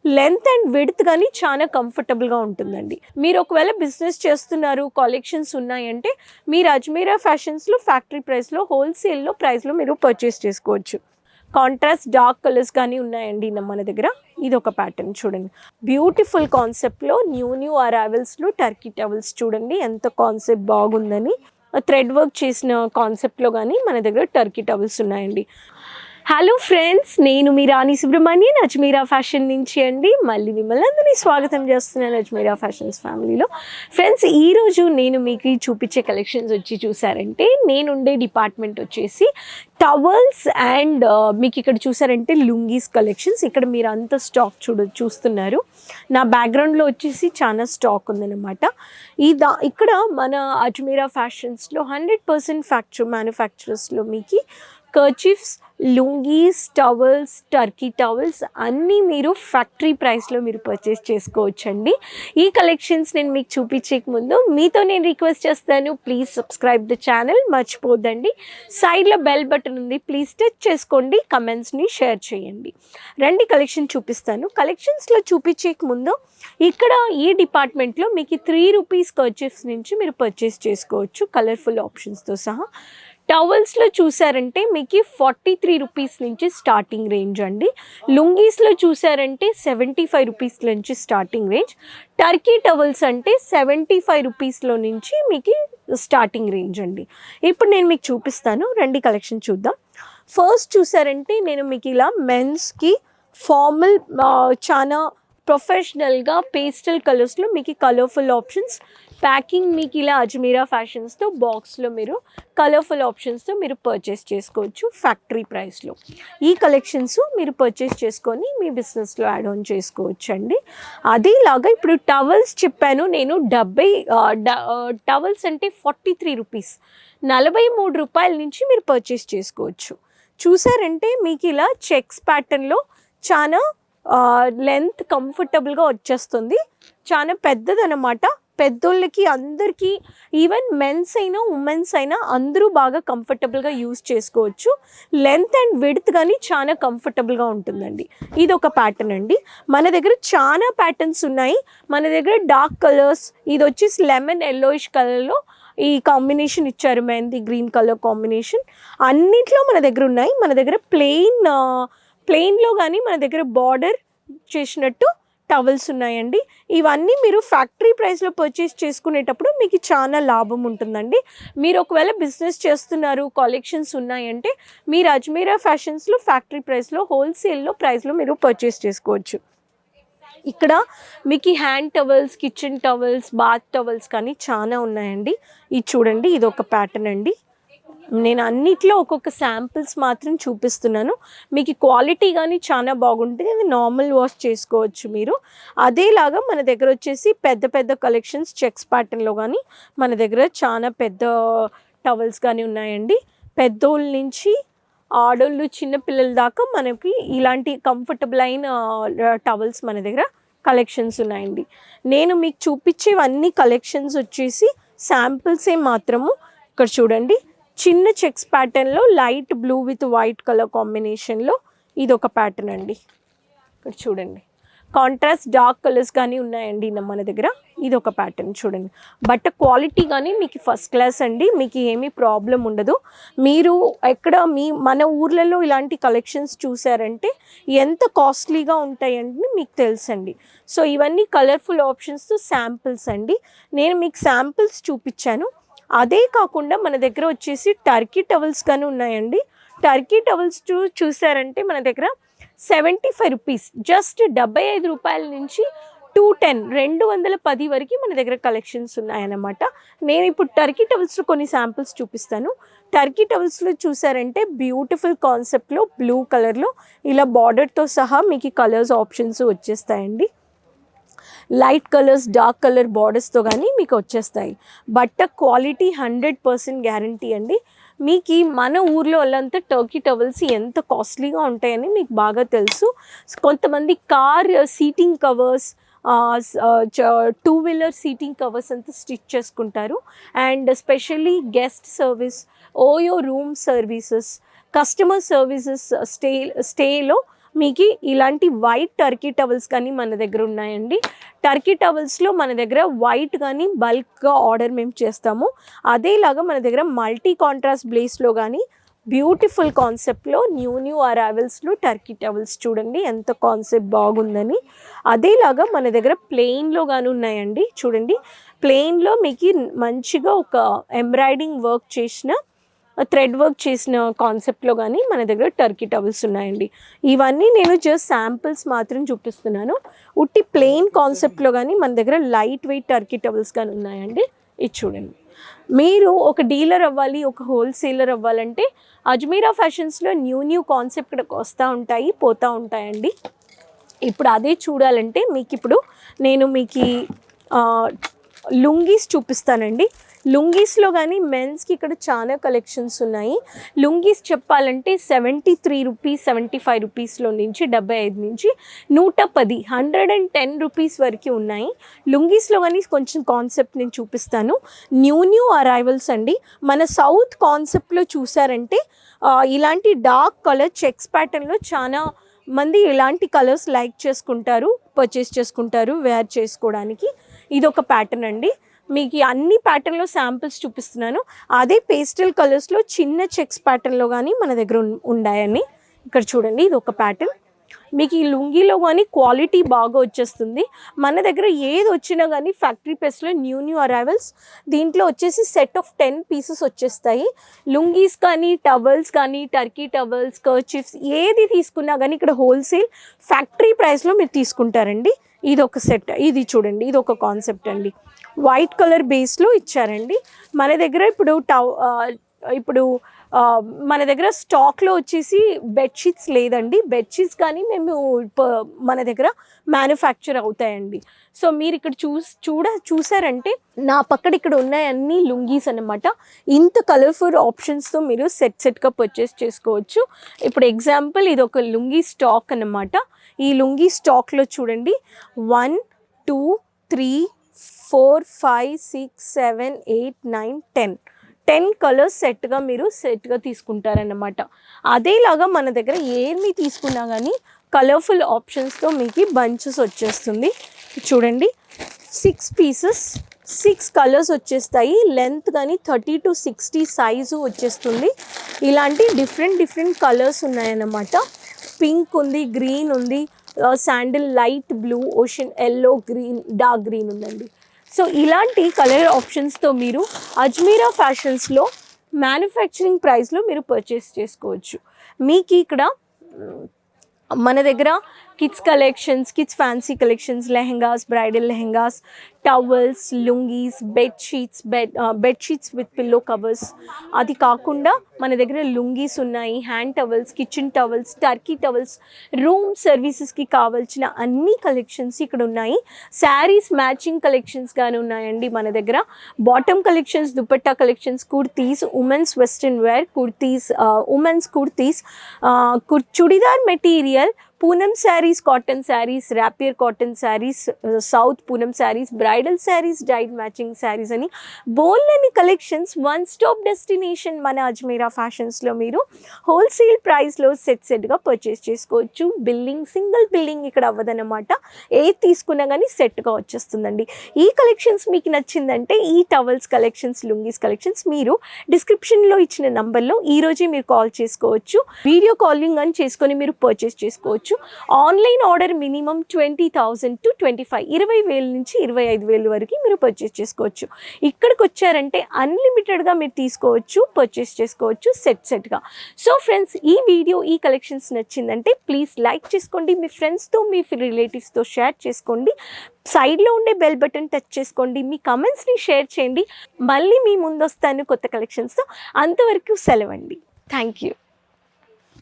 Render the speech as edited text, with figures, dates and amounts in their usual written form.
Length and width కానీ చాలా కంఫర్టబుల్గా ఉంటుందండి. మీరు ఒకవేళ బిజినెస్ చేస్తున్నారు, కలెక్షన్స్ ఉన్నాయంటే మీరు అజ్మీరా ఫ్యాషన్స్లో ఫ్యాక్టరీ ప్రైస్లో హోల్సేల్లో ప్రైస్లో మీరు పర్చేస్ చేసుకోవచ్చు. కాంట్రాస్ట్ డార్క్ కలర్స్ కానీ ఉన్నాయండి మన దగ్గర. ఇది ఒక ప్యాటర్న్ చూడండి, బ్యూటిఫుల్ కాన్సెప్ట్లో న్యూ అరైవల్స్లో టర్కీ టవల్స్ చూడండి ఎంత కాన్సెప్ట్ బాగుందని. థ్రెడ్ వర్క్ చేసిన కాన్సెప్ట్లో కానీ మన దగ్గర టర్కీ టవల్స్ ఉన్నాయండి. హలో ఫ్రెండ్స్, నేను మీ రాణి సుబ్రహ్మణ్యన్ అజ్మీరా ఫ్యాషన్ నుంచి అండి. మళ్ళీ మిమ్మల్ని అందరినీ స్వాగతం చేస్తున్నాను అజ్మీరా ఫ్యాషన్స్ ఫ్యామిలీలో. ఫ్రెండ్స్, ఈరోజు నేను మీకు చూపించే కలెక్షన్స్ వచ్చి చూసారంటే నేనుండే డిపార్ట్మెంట్ వచ్చేసి టవల్స్ అండ్ మీకు ఇక్కడ చూసారంటే లుంగీస్ కలెక్షన్స్. ఇక్కడ మీరు అంత స్టాక్ చూస్తున్నారు. నా బ్యాక్గ్రౌండ్లో వచ్చేసి చాలా స్టాక్ ఉందన్నమాట. ఇక్కడ మన అజ్మీరా ఫ్యాషన్స్లో 100% మ్యానుఫ్యాక్చరర్స్లో మీకు kerchiefs, lungis, towels, turkey towels అన్నీ మీరు ఫ్యాక్టరీ ప్రైస్లో మీరు పర్చేస్ చేసుకోవచ్చండి. ఈ కలెక్షన్స్ నేను మీకు చూపించే ముందు మీతో నేను రిక్వెస్ట్ చేస్తాను, ప్లీజ్ సబ్స్క్రైబ్ ద ఛానల్, మర్చిపోద్దండి. సైడ్లో బెల్ బటన్ ఉంది, ప్లీజ్ టచ్ చేసుకోండి, కమెంట్స్ని షేర్ చేయండి. రండి కలెక్షన్ చూపిస్తాను. కలెక్షన్స్లో చూపించే ముందు ఇక్కడ ఈ డిపార్ట్మెంట్లో మీకు 3 రూపీస్ కర్చీఫ్స్ నుంచి మీరు పర్చేస్ చేసుకోవచ్చు కలర్ఫుల్ ఆప్షన్స్తో సహా. టవల్స్లో చూసారంటే మీకు 43 రూపీస్ నుంచి స్టార్టింగ్ రేంజ్ అండి. లుంగీస్లో చూసారంటే 75 రూపీస్ నుంచి స్టార్టింగ్ రేంజ్. టర్కీ టవల్స్ అంటే 75 రూపీస్లో నుంచి మీకు స్టార్టింగ్ రేంజ్ అండి. ఇప్పుడు నేను మీకు చూపిస్తాను, రండి కలెక్షన్ చూద్దాం. ఫస్ట్ చూసారంటే నేను మీకు ఇలా మెన్స్కి ఫార్మల్ చాలా ప్రొఫెషనల్గా పేస్టల్ కలర్స్లో మీకు కలర్ఫుల్ ఆప్షన్స్ ప్యాకింగ్ మీకు ఇలా అజ్మీరా ఫ్యాషన్స్తో బాక్స్లో మీరు కలర్ఫుల్ ఆప్షన్స్తో మీరు పర్చేస్ చేసుకోవచ్చు ఫ్యాక్టరీ ప్రైస్లో. ఈ కలెక్షన్స్ మీరు పర్చేస్ చేసుకొని మీ బిజినెస్లో యాడ్ ఆన్ చేసుకోవచ్చు అండి. అదేలాగా ఇప్పుడు టవల్స్ చెప్పాను నేను, టవల్స్ అంటే 43 రూపీస్, 43 రూపాయల నుంచి మీరు పర్చేస్ చేసుకోవచ్చు. చూసారంటే మీకు ఇలా చెక్స్ ప్యాటర్న్లో చాలా లెంత్ కంఫర్టబుల్గా వచ్చేస్తుంది. చాలా పెద్దదన్నమాట. పెద్దోళ్ళకి అందరికీ, ఈవెన్ మెన్స్ అయినా ఉమెన్స్ అయినా అందరూ బాగా కంఫర్టబుల్గా యూజ్ చేసుకోవచ్చు. లెంత్ అండ్ విడ్త్ కానీ చాలా కంఫర్టబుల్గా ఉంటుందండి. ఇది ఒక ప్యాటర్న్ అండి. మన దగ్గర చాలా ప్యాటర్న్స్ ఉన్నాయి. మన దగ్గర డార్క్ కలర్స్, ఇది వచ్చేసి లెమన్ ఎల్లోయిష్ కలర్లో ఈ కాంబినేషన్ ఇచ్చారు, మెహందీ గ్రీన్ కలర్ కాంబినేషన్. అన్నిట్లో మన దగ్గర ఉన్నాయి. మన దగ్గర ప్లెయిన్లో కానీ మన దగ్గర బార్డర్ చేసినట్టు టవల్స్ ఉన్నాయండి. ఇవన్నీ మీరు ఫ్యాక్టరీ ప్రైస్లో పర్చేస్ చేసుకునేటప్పుడు మీకు చాలా లాభం ఉంటుందండి. మీరు ఒకవేళ బిజినెస్ చేస్తున్నారు, కలెక్షన్స్ ఉన్నాయంటే మీరు అజ్మీరా ఫ్యాషన్స్లో ఫ్యాక్టరీ ప్రైస్లో హోల్సేల్లో ప్రైస్లో మీరు పర్చేస్ చేసుకోవచ్చు. ఇక్కడ మీకు hand towels, kitchen towels, bath towels కానీ చాలా ఉన్నాయండి. ఇది చూడండి, ఇది ఒక ప్యాటర్న్ అండి. నేను అన్నిట్లో ఒక్కొక్క శాంపిల్స్ మాత్రం చూపిస్తున్నాను. మీకు క్వాలిటీ కానీ చాలా బాగుంటుంది. ఇది నార్మల్ వాష్ చేసుకోవచ్చు మీరు. అదేలాగా మన దగ్గర వచ్చేసి పెద్ద కలెక్షన్స్ చెక్స్ ప్యాటర్న్లో కానీ మన దగ్గర చాలా పెద్ద టవల్స్ కానీ ఉన్నాయండి. పెద్దోళ్ళ నుంచి ఆడోళ్ళు, చిన్నపిల్లల దాకా మనకి ఇలాంటి కంఫర్టబుల్ అయిన టవల్స్ మన దగ్గర కలెక్షన్స్ ఉన్నాయండి. నేను మీకు చూపించేవన్నీ కలెక్షన్స్ వచ్చేసి శాంపిల్సే మాత్రము. ఇక్కడ చూడండి, చిన్న చెక్స్ ప్యాటర్న్లో light blue with white colour కాంబినేషన్లో ఇది ఒక ప్యాటర్న్ అండి. ఇక్కడ చూడండి, కాంట్రాస్ట్ డార్క్ కలర్స్ కానీ ఉన్నాయండి మన దగ్గర. ఇది ఒక ప్యాటర్న్ చూడండి. బట్ క్వాలిటీ కానీ మీకు ఫస్ట్ క్లాస్ అండి. మీకు ఏమీ ప్రాబ్లం ఉండదు. మీరు ఎక్కడ మన ఊర్లలో ఇలాంటి కలెక్షన్స్ చూసారంటే ఎంత కాస్ట్లీగా ఉంటాయండి మీకు తెలుసండి. సో ఇవన్నీ కలర్ఫుల్ ఆప్షన్స్తో శాంపిల్స్ అండి. నేను మీకు శాంపిల్స్ చూపించాను. అదే కాకుండా మన దగ్గర వచ్చేసి టర్కీ టవల్స్ కానీ ఉన్నాయండి. టర్కీ టవల్స్ చూసారంటే మన దగ్గర 75 రూపీస్, జస్ట్ 75 రూపాయల నుంచి 210 వరకు మన దగ్గర కలెక్షన్స్ ఉన్నాయన్నమాట. నేను ఇప్పుడు టర్కీ టవల్స్లో కొన్ని శాంపిల్స్ చూపిస్తాను. టర్కీ టవల్స్లో చూసారంటే బ్యూటిఫుల్ కాన్సెప్ట్లో బ్లూ కలర్లో ఇలా బార్డర్తో సహా మీకు కలర్స్ ఆప్షన్స్ వచ్చేస్తాయండి. లైట్ కలర్స్, డార్క్ కలర్ బార్డర్స్తో కానీ మీకు వచ్చేస్తాయి. బట్ట క్వాలిటీ 100% గ్యారంటీ అండి. మీకు మన ఊర్లో వాళ్ళంతా టర్కీ టవల్స్ ఎంత కాస్ట్లీగా ఉంటాయని మీకు బాగా తెలుసు. కొంతమంది కార్ సీటింగ్ కవర్స్, 2-వీలర్ సీటింగ్ కవర్స్ అంతా స్టిచ్ చేసుకుంటారు. And specially guest service, Oyo room services, customer services స్టేలో మీకు ఇలాంటి వైట్ టర్కీ టవల్స్ కానీ మన దగ్గర ఉన్నాయండి. టర్కీ టవల్స్లో మన దగ్గర వైట్ కానీ బల్క్గా ఆర్డర్ మేము చేస్తాము. అదేలాగా మన దగ్గర మల్టీ కాంట్రాస్ట్ బ్లేస్లో కానీ బ్యూటిఫుల్ కాన్సెప్ట్లో న్యూ అరైవల్స్లో టర్కీ టవల్స్ చూడండి ఎంత కాన్సెప్ట్ బాగుందని. అదేలాగా మన దగ్గర ప్లెయిన్లో కానీ ఉన్నాయండి. చూడండి ప్లెయిన్లో మీకు మంచిగా ఒక ఎంబ్రాయిడింగ్ వర్క్ చేసిన థ్రెడ్ వర్క్ చేసిన కాన్సెప్ట్లో కానీ మన దగ్గర టర్కీ టవల్స్ ఉన్నాయండి. ఇవన్నీ నేను జస్ట్ శాంపిల్స్ మాత్రం చూపిస్తున్నాను. ఉట్టి ప్లెయిన్ కాన్సెప్ట్లో కానీ మన దగ్గర లైట్ వెయిట్ టర్కీ టవల్స్ కానీ ఉన్నాయండి. ఇది చూడండి. మీరు ఒక డీలర్ అవ్వాలి, ఒక హోల్సేలర్ అవ్వాలంటే అజ్మీరా ఫ్యాషన్స్లో న్యూ కాన్సెప్ట్ వస్తూ ఉంటాయి, పోతూ ఉంటాయండి. ఇప్పుడు అదే చూడాలంటే మీకు ఇప్పుడు నేను మీకు లుంగీస్ చూపిస్తానండి. లుంగీస్లో కానీ మెన్స్కి ఇక్కడ చాలా కలెక్షన్స్ ఉన్నాయి. లుంగీస్ చెప్పాలంటే 73 రూపీస్, 75 రూపీస్లో నుంచి 75 నుంచి 110, 110 రూపీస్ వరకు ఉన్నాయి. లుంగీస్లో కానీ కొంచెం కాన్సెప్ట్ నేను చూపిస్తాను. న్యూ అరైవల్స్ అండి. మన సౌత్ కాన్సెప్ట్లో చూసారంటే ఇలాంటి డార్క్ కలర్ చెక్స్ ప్యాటర్న్లో చాలా మంది ఇలాంటి కలర్స్ లైక్ చేసుకుంటారు, పర్చేస్ చేసుకుంటారు వేర్ చేసుకోవడానికి. ఇది ఒక ప్యాటర్న్ అండి. మీకు అన్ని ప్యాటర్న్లో శాంపిల్స్ చూపిస్తున్నాను. అదే పేస్టల్ కలర్స్లో చిన్న చెక్స్ ప్యాటర్న్లో కానీ మన దగ్గర ఉన్నాయని ఇక్కడ చూడండి. ఇది ఒక ప్యాటర్న్. మీకు ఈ లుంగీలో కానీ క్వాలిటీ బాగా వచ్చేస్తుంది. మన దగ్గర ఏది వచ్చినా కానీ ఫ్యాక్టరీ ప్రెస్లో న్యూ అరైవల్స్. దీంట్లో వచ్చేసి సెట్ ఆఫ్ 10 పీసెస్ వచ్చేస్తాయి. లుంగీస్ కానీ టవల్స్ కానీ టర్కీ టవల్స్ కర్చీఫ్స్ ఏది తీసుకున్నా కానీ ఇక్కడ హోల్సేల్ ఫ్యాక్టరీ ప్రైస్లో మీరు తీసుకుంటారండి. ఇది ఒక సెట్. ఇది చూడండి, ఇది ఒక కాన్సెప్ట్ అండి. వైట్ కలర్ బేస్లో ఇచ్చారండి. మన దగ్గర ఇప్పుడు మన దగ్గర స్టాక్లో వచ్చేసి బెడ్షీట్స్ లేదండి. బెడ్షీట్స్ కానీ మేము మన దగ్గర మ్యానుఫ్యాక్చర్ అవుతాయండి. సో మీరు ఇక్కడ చూసారంటే నా పక్కన ఇక్కడ ఉన్నాయన్నీ లుంగీస్ అన్నమాట. ఇంత కలర్ఫుల్ ఆప్షన్స్తో మీరు సెట్గా పర్చేస్ చేసుకోవచ్చు. ఇప్పుడు ఎగ్జాంపుల్ ఇది ఒక లుంగీ స్టాక్ అన్నమాట. ఈ లుంగీ స్టాక్లో చూడండి 1 2 3 4 5 6 7 8 9 10 కలర్స్ సెట్గా తీసుకుంటారన్నమాట. అదేలాగా మన దగ్గర ఏమి తీసుకున్నా కానీ కలర్ఫుల్ ఆప్షన్స్తో మీకు బంచెస్ వచ్చేస్తుంది. చూడండి 6 పీసెస్ 6 కలర్స్ వచ్చేస్తాయి. లెంత్ కానీ 30 to 60 సైజు వచ్చేస్తుంది. ఇలాంటి డిఫరెంట్ కలర్స్ ఉన్నాయన్నమాట. పింక్ ఉంది, గ్రీన్ ఉంది, sandal, light blue, ocean yellow, green, dark green ఉందండి. సో ఇలాంటి కలర్ ఆప్షన్స్తో మీరు అజ్మీరా ఫ్యాషన్స్లో మ్యానుఫ్యాక్చరింగ్ ప్రైస్లో మీరు పర్చేస్ చేసుకోవచ్చు. మీకు ఇక్కడ మన దగ్గర kids collections, kids fancy collections, lehengas, bridal lehengas, towels, lungis, bedsheets with pillow covers. అది కాకుండా మన దగ్గర లుంగీస్ ఉన్నాయి, hand towels, kitchen towels, turkey towels, room సర్వీసెస్కి కావాల్సిన అన్ని కలెక్షన్స్ ఇక్కడ ఉన్నాయి. శారీస్ మ్యాచింగ్ కలెక్షన్స్ కానీ ఉన్నాయండి మన దగ్గర. Bottom collections, dupatta collections, kurtis, women's western wear kurtis, women's kurtis, churidar material, Poonam saris, cotton saris, rapier cotton saris, south Poonam saris, bridal saris, dyed matching saris అని బోల్డని కలెక్షన్స్. వన్ స్టాప్ డెస్టినేషన్ మన అజ్మీరా ఫ్యాషన్స్లో మీరు హోల్సేల్ ప్రైస్లో సెట్గా పర్చేస్ చేసుకోవచ్చు. సింగిల్ బిల్లింగ్ ఇక్కడ అవ్వదన్నమాట. ఏది తీసుకున్నా కానీ సెట్గా వచ్చేస్తుందండి. ఈ కలెక్షన్స్ మీకు నచ్చిందంటే ఈ టవల్స్ కలెక్షన్స్, లుంగీస్ కలెక్షన్స్ మీరు డిస్క్రిప్షన్లో ఇచ్చిన నంబర్లో ఈరోజే మీరు కాల్ చేసుకోవచ్చు. వీడియో కాలింగ్ అని చేసుకొని మీరు పర్చేస్ చేసుకోవచ్చు. ఆన్లైన్ ఆర్డర్ మినిమం 20,000 to 20,000 నుంచి 25,000 వరకు మీరు పర్చేస్ చేసుకోవచ్చు. ఇక్కడికి వచ్చారంటే అన్లిమిటెడ్గా మీరు తీసుకోవచ్చు, పర్చేస్ చేసుకోవచ్చు సెట్గా. సో ఫ్రెండ్స్, ఈ వీడియో ఈ కలెక్షన్స్ నచ్చిందంటే ప్లీజ్ లైక్ చేసుకోండి, మీ ఫ్రెండ్స్తో మీ రిలేటివ్స్తో షేర్ చేసుకోండి, సైడ్లో ఉండే బెల్ బటన్ టచ్ చేసుకోండి, మీ కమెంట్స్ని షేర్ చేయండి. మళ్ళీ మీ ముందు వస్తాను కొత్త కలెక్షన్స్తో. అంతవరకు సెలవండి. Thank you.